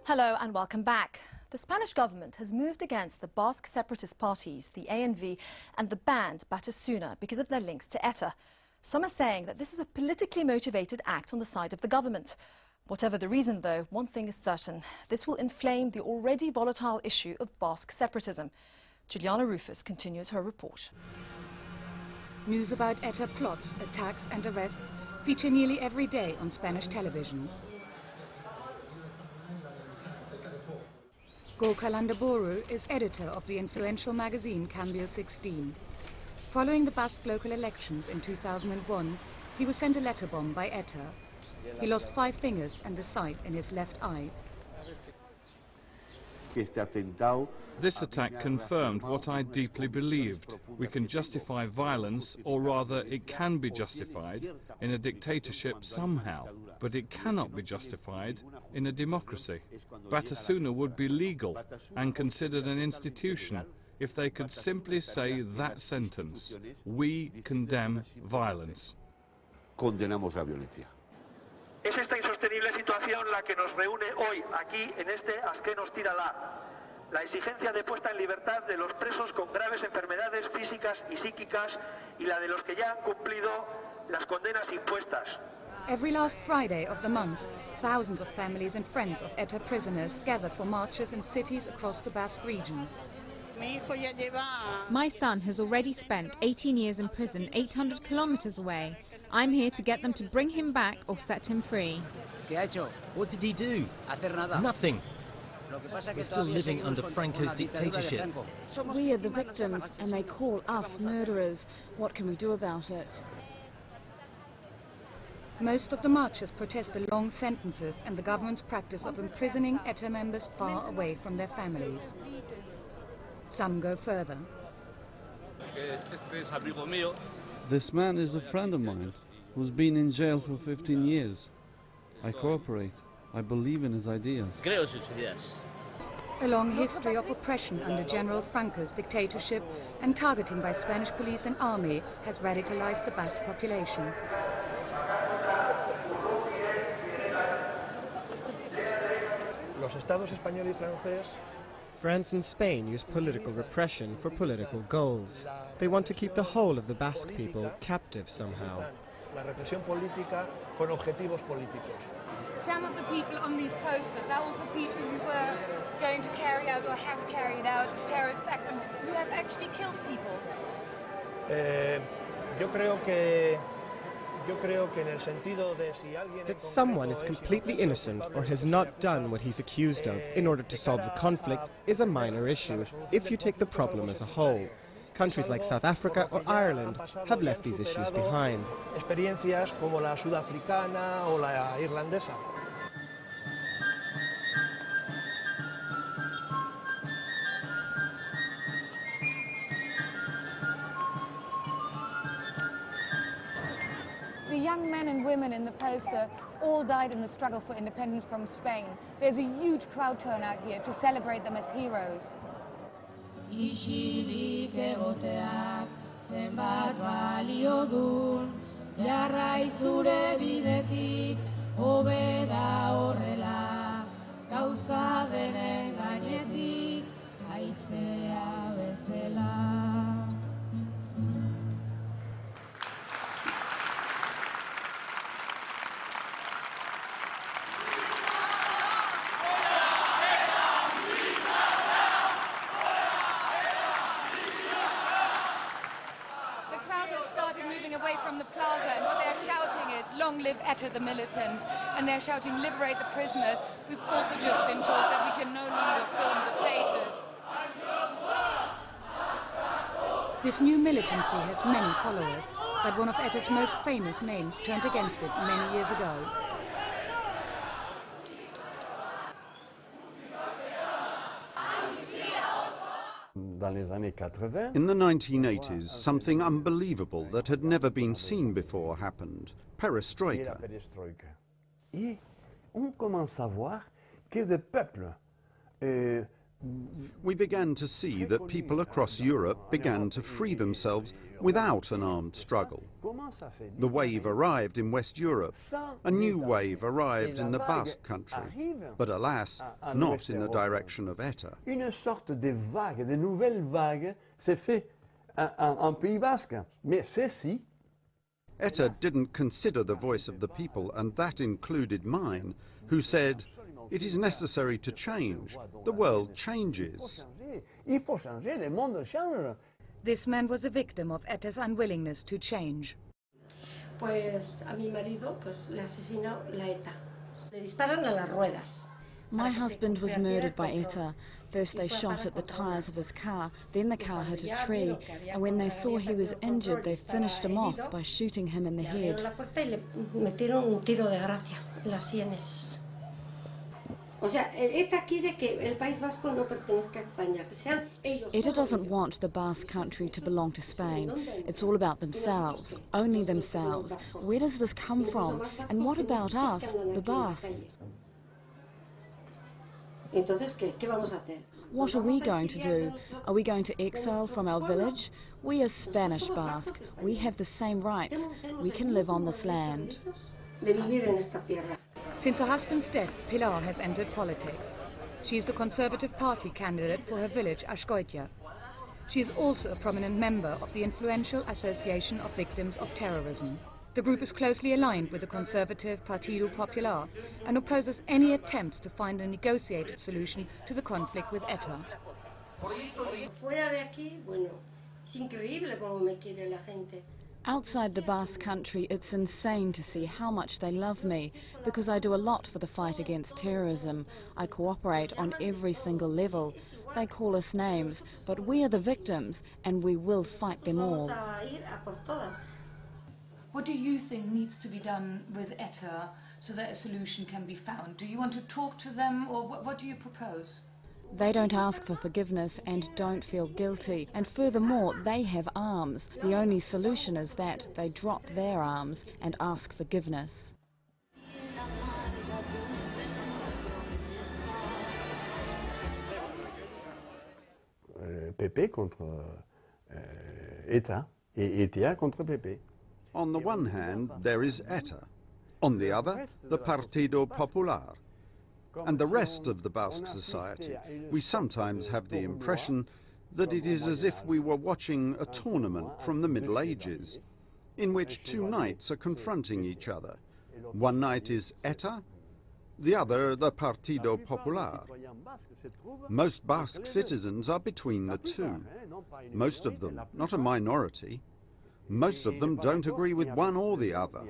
Hello and welcome back. The Spanish government has moved against the Basque separatist parties, the ANV and the band Batasuna, because of their links to ETA. Some are saying that this is a politically motivated act on the side of the government. Whatever the reason, though, one thing is certain. This will inflame the already volatile issue of Basque separatism. Juliana Ruhfus continues her report. News about ETA plots, attacks and arrests feature nearly every day on Spanish television. Gorka Landaburu is editor of the influential magazine Cambio 16. Following the Basque local elections in 2001, he was sent a letter bomb by ETA. He lost 5 fingers and the sight in his left eye. This attack confirmed what I deeply believed. We can justify violence, or rather it can be justified, in a dictatorship somehow, but it cannot be justified in a democracy. Batasuna would be legal and considered an institution if they could simply say that sentence: we condemn violence. Condenamos la violencia. Es esta insostenible situación la que nos reúne hoy aquí en este Azkenos Tírala. La exigencia de puesta en libertad de los presos con graves enfermedades físicas y psíquicas y la de los que ya han cumplido las condenas impuestas. Every last Friday of the month, thousands of families and friends of ETA prisoners gather for marches in cities across the Basque region. My son has already spent 18 years in prison 800 kilometers away. I'm here to get them to bring him back or set him free. What did he do? Nothing. We're still living under Franco's dictatorship. We are the victims and they call us murderers. What can we do about it? Most of the marchers protest the long sentences and the government's practice of imprisoning ETA members far away from their families. Some go further. This man is a friend of mine who's been in jail for 15 years. I cooperate. I believe in his ideas. A long history of oppression under General Franco's dictatorship and targeting by Spanish police and army has radicalized the Basque population. France and Spain use political repression for political goals. They want to keep the whole of the Basque people captive somehow. Some of the people on these posters are also people who were going to carry out or have carried out terrorist acts and who have actually killed people. That someone is completely innocent or has not done what he's accused of in order to solve the conflict is a minor issue if you take the problem as a whole. Countries like South Africa or Ireland have left these issues behind. The young men and women in the poster all died in the struggle for independence from Spain. There's a huge crowd turnout here to celebrate them as heroes. Isilik egoteak zenbat balio dun, jarrai zure bidetik, hobe da horrela, gauza denen gainetik, haizea bezala. Moving away from the plaza, and what they're shouting is "Long live ETA, the militants," and they're shouting "Liberate the prisoners." We've also just been told that we can no longer film the faces. This new militancy has many followers, but one of ETA's most famous names turned against it many years ago. In the 1980s, something unbelievable that had never been seen before happened. Perestroika. Et on commence à voir que le peuple We began to see that people across Europe began to free themselves without an armed struggle. The wave arrived in West Europe. A new wave arrived in the Basque country, but alas, not in the direction of ETA. Une sorte de vague, de nouvelle vague, s'est fait en Pays Basque, mais ceci. ETA didn't consider the voice of the people, and that included mine, who said, "It is necessary to change. The world changes." Il faut changer, le monde change. This man was a victim of ETA's unwillingness to change. Pues a mi marido pues le asesinó la ETA. Le disparan a las ruedas. My husband was murdered by ETA. First they shot at the tyres of his car, then the car hit a tree, and when they saw he was injured, they finished him off by shooting him in the head. ETA doesn't want the Basque country to belong to Spain. It's all about themselves, only themselves. Where does this come from? And what about us, the Basques? What are we going to do? Are we going to exile from our village? We are Spanish Basque. We have the same rights. We can live on this land. Since her husband's death, Pilar has entered politics. She is the Conservative Party candidate for her village, Azkoitia. She is also a prominent member of the influential Association of Victims of Terrorism. The group is closely aligned with the conservative Partido Popular and opposes any attempts to find a negotiated solution to the conflict with ETA. Outside the Basque country, it's insane to see how much they love me, because I do a lot for the fight against terrorism. I cooperate on every single level. They call us names, but we are the victims, and we will fight them all. What do you think needs to be done with ETA so that a solution can be found? Do you want to talk to them, or what do you propose? They don't ask for forgiveness and don't feel guilty. And furthermore, they have arms. The only solution is that they drop their arms and ask forgiveness. PP contre ETA et ETA contre PP. On the one hand, there is ETA. On the other, the Partido Popular. And the rest of the Basque society, we sometimes have the impression that it is as if we were watching a tournament from the Middle Ages, in which two knights are confronting each other. One knight is ETA, the other the Partido Popular. Most Basque citizens are between the two. Most of them, not a minority. Most of them don't agree with one or the other,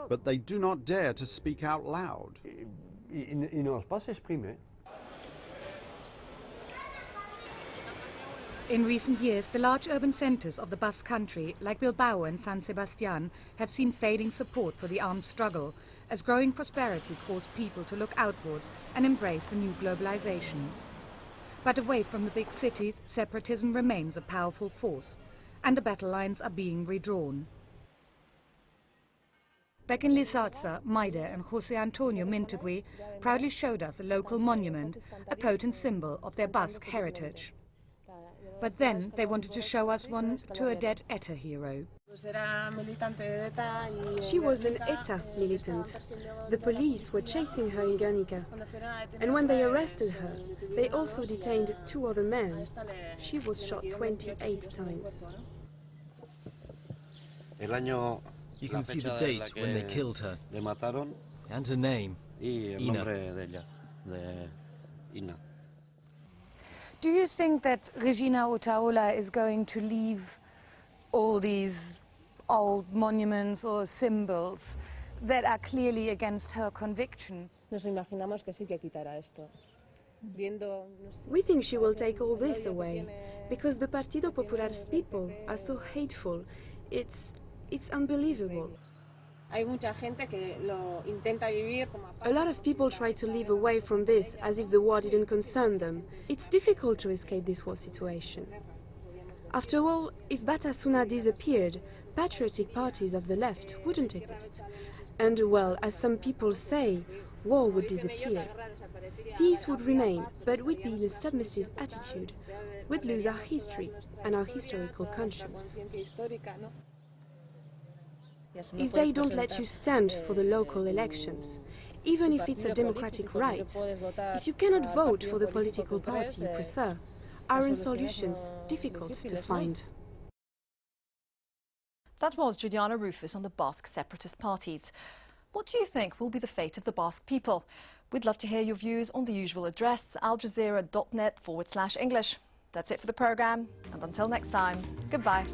but they do not dare to speak out loud. In recent years, the large urban centres of the Basque country, like Bilbao and San Sebastian, have seen fading support for the armed struggle, as growing prosperity caused people to look outwards and embrace the new globalization. But away from the big cities, separatism remains a powerful force, and the battle lines are being redrawn. Back in Lizarza, Maide and José Antonio Mintegui proudly showed us a local monument, a potent symbol of their Basque heritage. But then they wanted to show us one to a dead ETA hero. She was an ETA militant. The police were chasing her in Guernica. And when they arrested her, they also detained 2 other men. She was shot 28 times. You can see the date when they killed her, and her name, Ina. Do you think that Regina Otaola is going to leave all these old monuments or symbols that are clearly against her conviction? We think she will take all this away, because the Partido Popular's people are so hateful. It's unbelievable. A lot of people try to live away from this as if the war didn't concern them. It's difficult to escape this war situation. After all, if Batasuna disappeared, patriotic parties of the left wouldn't exist. And, well, as some people say, war would disappear. Peace would remain, but we'd be in a submissive attitude. We'd lose our history and our historical conscience. If they don't let you stand for the local elections, even if it's a democratic right, if you cannot vote for the political party you prefer, aren't solutions difficult to find? That was Juliana Ruhfus on the Basque separatist parties. What do you think will be the fate of the Basque people? We'd love to hear your views on the usual address, aljazeera.net/English. That's it for the programme, and until next time, goodbye.